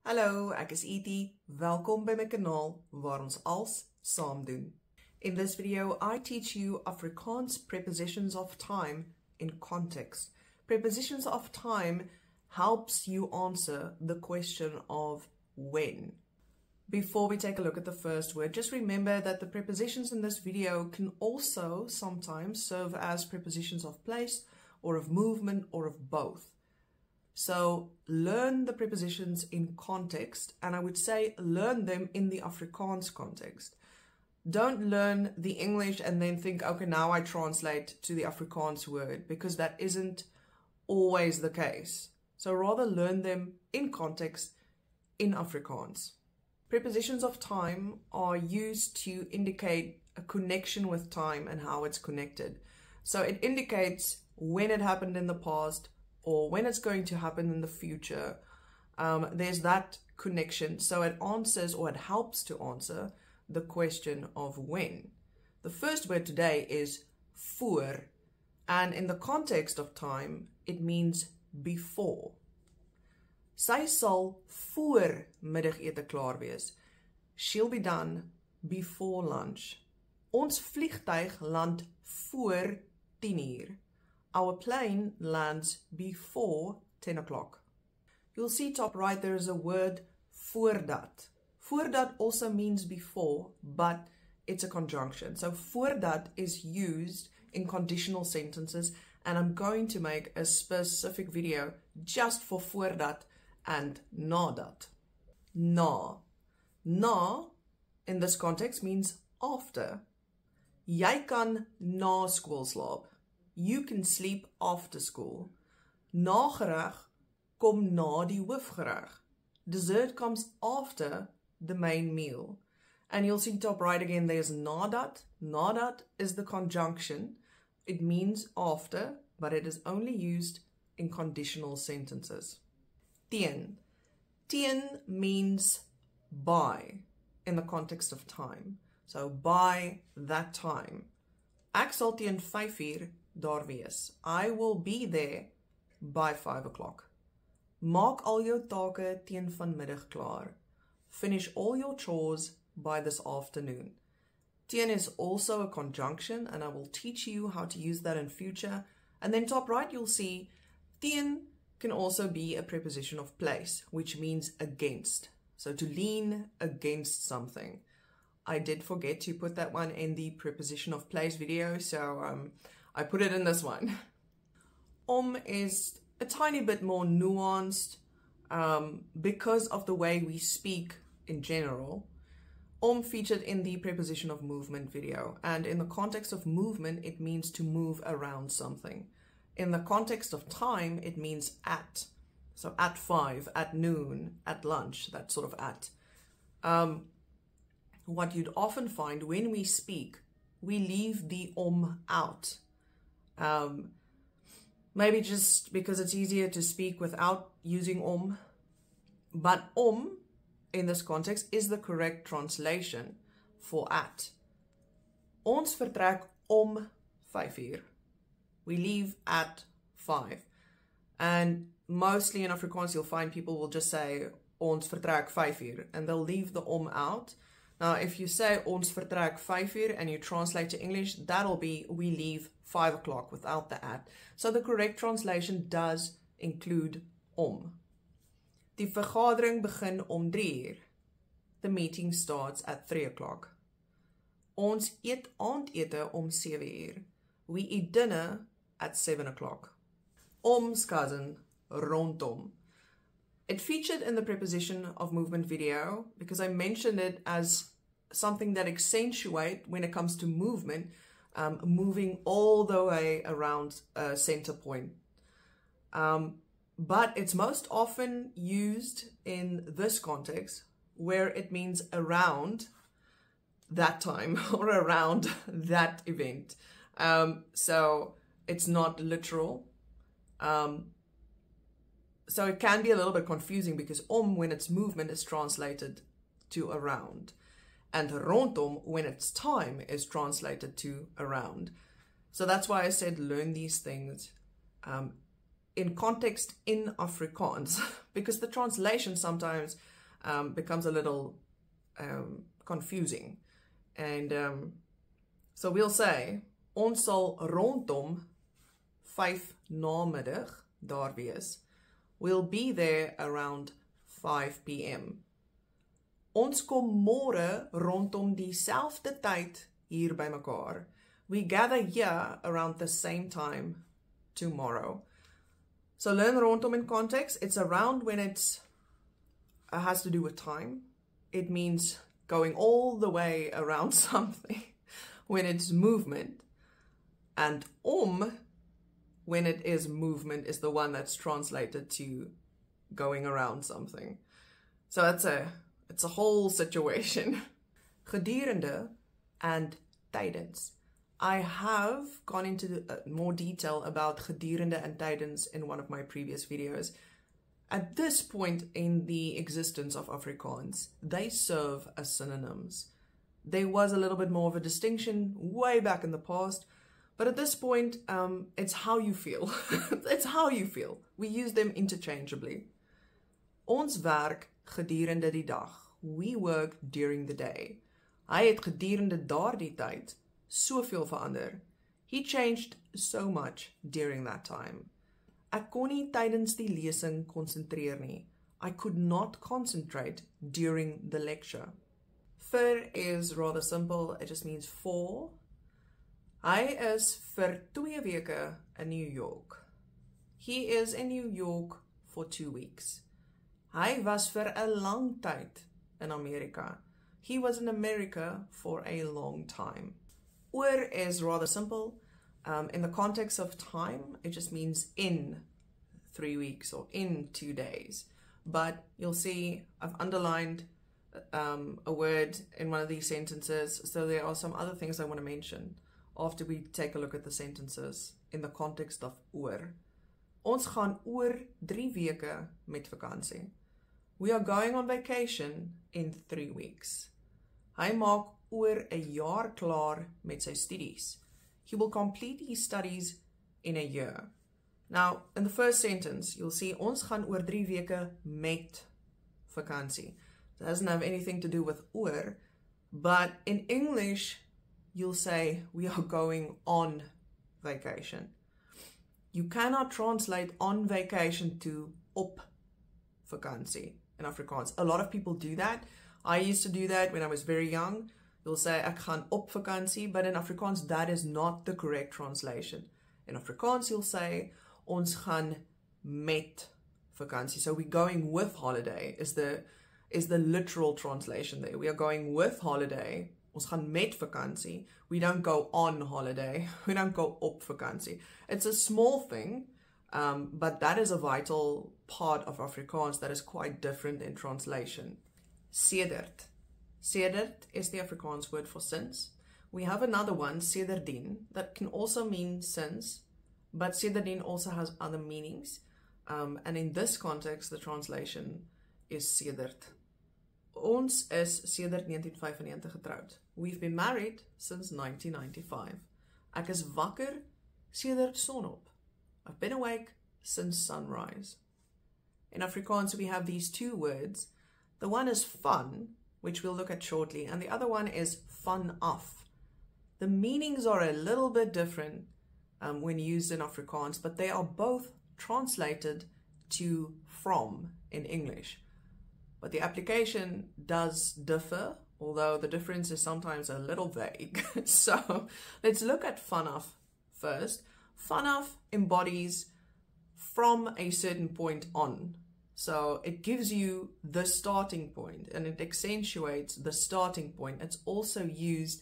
Hallo, ek is Edie. Welkom by my kanaal waar ons als saam doen. In this video, I teach you Afrikaans prepositions of time in context. Prepositions of time helps you answer the question of when. Before we take a look at the first word, just remember that the prepositions in this video can also sometimes serve as prepositions of place or of movement or of both. So learn the prepositions in context, and I would say learn them in the Afrikaans context. Don't learn the English and then think, okay, now I translate to the Afrikaans word, because that isn't always the case. So rather learn them in context in Afrikaans. Prepositions of time are used to indicate a connection with time and how it's connected. So it indicates when it happened in the past, or when it's going to happen in the future. There's that connection. So it answers, or it helps to answer, the question of when. The first word today is voor. And in the context of time, it means before. Sy sal voor middagete klaar wees. She'll be done before lunch. Ons vliegtuig land voor 10 uur. Our plane lands before 10 o'clock. You'll see top right there is a word voordat. Voordat also means before, but it's a conjunction. So voordat is used in conditional sentences, and I'm going to make a specific video just for voordat and nadat. Na. Na in this context means after. Jy kan na skool slaap. You can sleep after school. Nagereg kom na die hoofgereg. Dessert comes after the main meal. And you'll see top right again, there's nadat. Nadat is the conjunction. It means after, but it is only used in conditional sentences. Teen. Teen means by in the context of time. So by that time. Ek sal teen 5 uur daar wees. I will be there by 5 o'clock. Maak al jou take teen vanmiddag klaar. Finish all your chores by this afternoon. Teen is also a conjunction, and I will teach you how to use that in future. And then top right you'll see teen can also be a preposition of place, which means against. So to lean against something. I did forget to put that one in the preposition of place video, so I put it in this one. Is a tiny bit more nuanced because of the way we speak in general. Featured in the preposition of movement video, and in the context of movement it means to move around something. In the context of time it means at. So at 5, at noon, at lunch, that sort of at. What you'd often find when we speak, we leave the out. Maybe just because it's easier to speak without using but in this context is the correct translation for at. Ons vertrek 5 uur. We leave at 5. And mostly in Afrikaans you'll find people will just say ons vertrek 5 uur, and they'll leave the out. Now, if you say ons vertrek 5 uur and you translate to English, that'll be we leave 5 o'clock without the at. So the correct translation does include Die vergadering begin 3 uur. The meeting starts at 3 o'clock. Ons eet aandete 7 uur. We eat dinner at 7 o'clock. Cousin, rondom. It featured in the preposition of movement video because I mentioned it as something that accentuates when it comes to movement, moving all the way around a center point. But it's most often used in this context where it means around that time or around that event. So it's not literal. So it can be a little bit confusing because when it's movement is translated to around, and rondom when it's time is translated to around. So that's why I said learn these things in context in Afrikaans, because the translation sometimes becomes a little confusing. And so we'll say, ons sal rondom 5 namiddag daar wees. We'll be there around 5 p.m. Ons kom môre rondom dieselfde tyd hier by mekaar. We gather here around the same time tomorrow. So learn rondom in context. It's around when it has to do with time. It means going all the way around something when it's movement. And when it is movement, is the one that's translated to going around something. So it's a whole situation. Gedurende and tydens. I have gone into more detail about gedurende and tydens in one of my previous videos. At this point in the existence of Afrikaans, they serve as synonyms. There was a little bit more of a distinction way back in the past, but at this point, it's how you feel. It's how you feel. We use them interchangeably. Ons werk gedurende die dag. We work during the day. Hy het gedurende daardie tyd soveel verander. He changed so much during that time. Ek kon nie tydens die lesing konsentreer nie. I could not concentrate during the lecture. Vir is rather simple. It just means for. Hy is vir 2 weke in New York. He is in New York for 2 weeks. Hy was vir 'n lang tyd in Amerika. He was in America for a long time. Oor is rather simple. In the context of time, it just means in 3 weeks or in 2 days. But you'll see I've underlined a word in one of these sentences, so there are some other things I want to mention after we take a look at the sentences in the context of oor. Ons gaan oor 3 weke met vakansie. We are going on vacation in 3 weeks. Hy maak oor 'n jaar klaar met sy studies. He will complete his studies in a year. Now, in the first sentence, you'll see ons gaan oor 3 weke met vakansie. It doesn't have anything to do with oor, but in English, you'll say we are going on vacation. You cannot translate on vacation to op vakansie in Afrikaans. A lot of people do that. I used to do that when I was very young. You'll say ek gaan op vakansie, but in Afrikaans that is not the correct translation. In Afrikaans you'll say ons gaan met vakansie. So we're going with holiday is the literal translation there. We are going with holiday. Ons gaan met vakansie. We don't go on holiday. We don't go op vakansie. It's a small thing, but that is a vital part of Afrikaans that is quite different in translation. Sedert. Sedert is the Afrikaans word for since. We have another one, sedertdien, that can also mean since, but sedertdien also has other meanings. And in this context, the translation is sedert. Ons is sedert 1995 getroud. We've been married since 1995. Ek is wakker sedert sonop. I've been awake since sunrise. In Afrikaans, we have these 2 words. The one is fun, which we'll look at shortly, and the other one is vanaf. The meanings are a little bit different when used in Afrikaans, but they are both translated to from in English. But the application does differ, although the difference is sometimes a little vague. So let's look at vanaf first. Vanaf embodies from a certain point on. So it gives you the starting point and it accentuates the starting point. It's also used,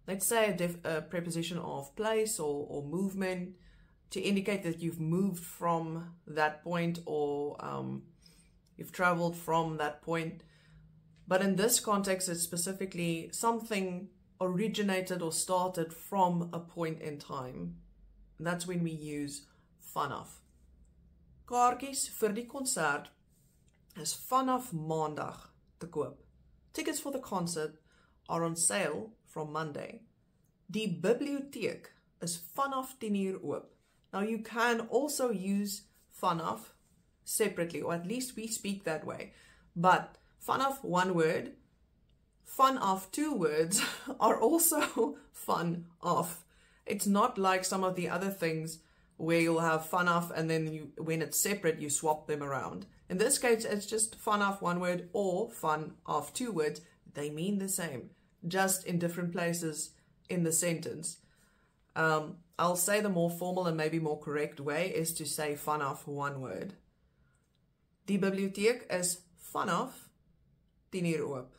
let's say a preposition of place or movement to indicate that you've moved from that point or you've traveled from that point. But in this context, it's specifically something originated or started from a point in time. And that's when we use vanaf. Kaartjies vir die konsert is vanaf maandag te koop. Tickets for the concert are on sale from Monday. Die biblioteek is vanaf 10:00 oop. Now you can also use vanaf separately, or at least we speak that way. But vanaf one word, vanaf two words are also vanaf. It's not like some of the other things where you'll have vanaf and then when it's separate, you swap them around. In this case, it's just vanaf one word or vanaf two words. They mean the same, just in different places in the sentence. I'll say the more formal and maybe more correct way is to say vanaf one word. Die biblioteek is vanaf 10 uur oop.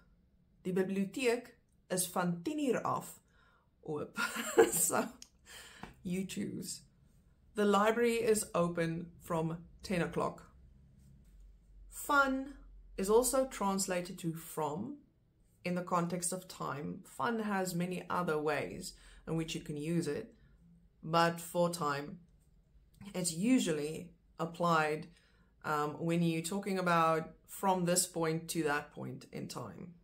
Die biblioteek is van 10 uur af oop. So, you choose. The library is open from 10 o'clock. Van is also translated to from in the context of time. Van has many other ways in which you can use it, but for time, it's usually applied when you're talking about from this point to that point in time.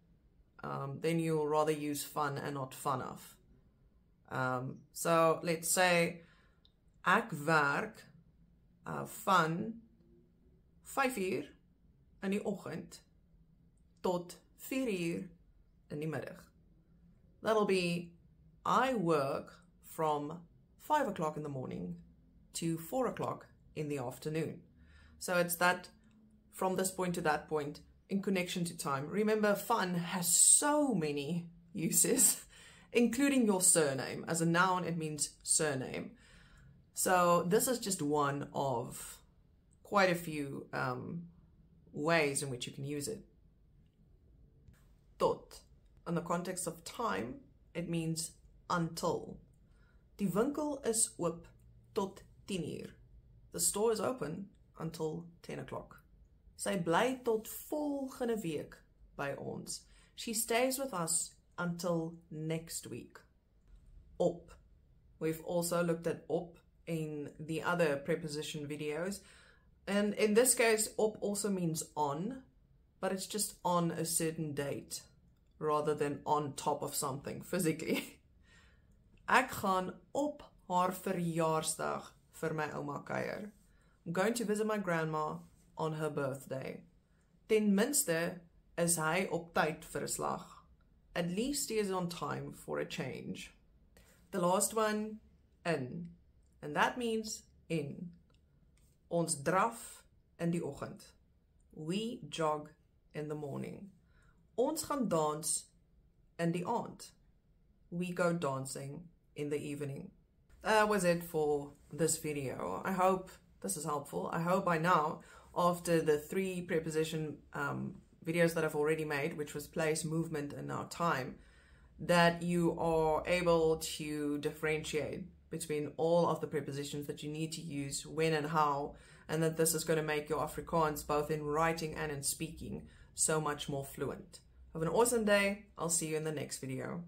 Then you'll rather use van and not vanaf. So let's say ek werk van 5 uur in die oggend tot 4 uur in die middag. That'll be I work from 5 o'clock in the morning to 4 o'clock in the afternoon. So it's that from this point to that point in connection to time. Remember, van has so many uses, including your surname. As a noun, it means surname. So this is just one of quite a few ways in which you can use it. Tot. In the context of time, it means until. Die winkel is oop tot 10 uur. The store is open until 10 o'clock. Sy bly tot volgende week by ons. She stays with us until next week. Op. We've also looked at op in the other preposition videos. And in this case, op also means on, but it's just on a certain date rather than on top of something physically. Ek gaan op haar verjaarsdag vir my ouma kuier. I'm going to visit my grandma on her birthday. Ten minste is hy op tyd vir 'n slag. At least he is on time for a change. The last one, in. And that means in. Ons draf in die oggend. We jog in the morning. Ons gaan dans in die aand. We go dancing in the evening. That was it for this video. I hope this is helpful. I hope by now, after the 3 preposition videos that I've already made, which was place, movement, and now time, that you are able to differentiate between all of the prepositions that you need to use, when and how, and that this is going to make your Afrikaans, both in writing and in speaking, so much more fluent. Have an awesome day. I'll see you in the next video.